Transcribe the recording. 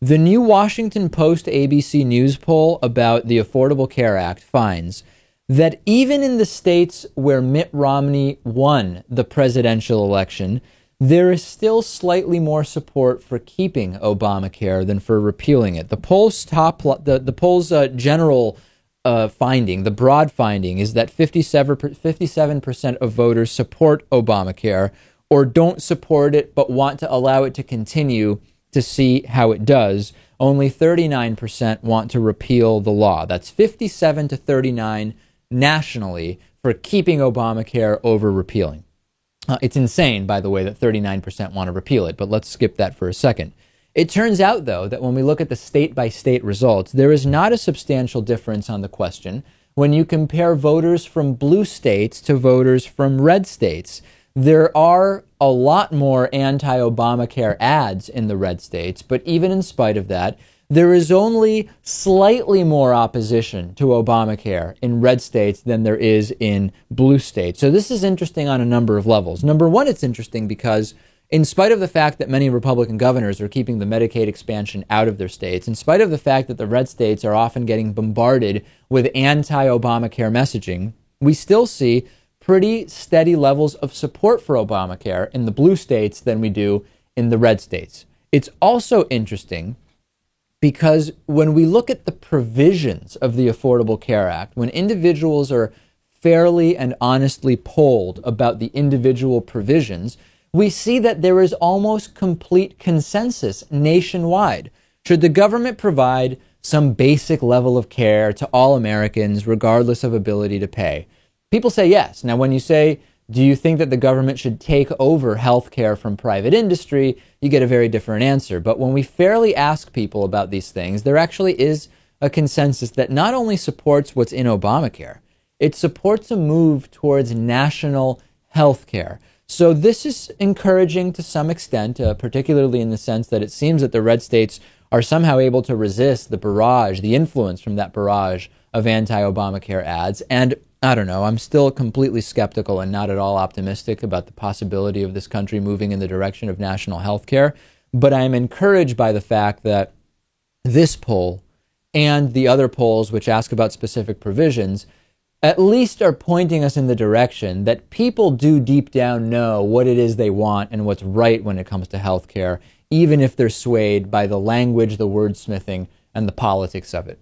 The new Washington Post ABC News poll about the Affordable Care Act finds that even in the states where Mitt Romney won the presidential election, there is still slightly more support for keeping Obamacare than for repealing it. The poll's general finding, the broad finding, is that 57% of voters support Obamacare or don't support it but want to allow it to continue to see how it does. Only 39% want to repeal the law. That's 57 to 39 nationally for keeping Obamacare over repealing. It's insane, by the way, that 39% want to repeal it, but let's skip that for a second. It turns out, though, that when we look at the state-by-state results, there is not a substantial difference on the question when you compare voters from blue states to voters from red states. There are a lot more anti-Obamacare ads in the red states, but even in spite of that, there is only slightly more opposition to Obamacare in red states than there is in blue states. So this is interesting on a number of levels. Number one, it's interesting because in spite of the fact that many Republican governors are keeping the Medicaid expansion out of their states, in spite of the fact that the red states are often getting bombarded with anti-Obamacare messaging, we still see pretty steady levels of support for Obamacare in the blue states than we do in the red states. It's also interesting because when we look at the provisions of the Affordable Care Act, when individuals are fairly and honestly polled about the individual provisions, we see that there is almost complete consensus nationwide. Should the government provide some basic level of care to all Americans, regardless of ability to pay? People say yes. Now, when you say, do you think that the government should take over health care from private industry, you get a very different answer. But when we fairly ask people about these things, there actually is a consensus that not only supports what's in Obamacare, it supports a move towards national health care. So this is encouraging to some extent, particularly in the sense that it seems that the red states are somehow able to resist the barrage, the influence from that barrage of anti-Obamacare ads. And I don't know, I'm still completely skeptical and not at all optimistic about the possibility of this country moving in the direction of national health care. But I'm encouraged by the fact that this poll and the other polls which ask about specific provisions at least are pointing us in the direction that people do deep down know what it is they want and what's right when it comes to health care, even if they're swayed by the language, the wordsmithing, and the politics of it.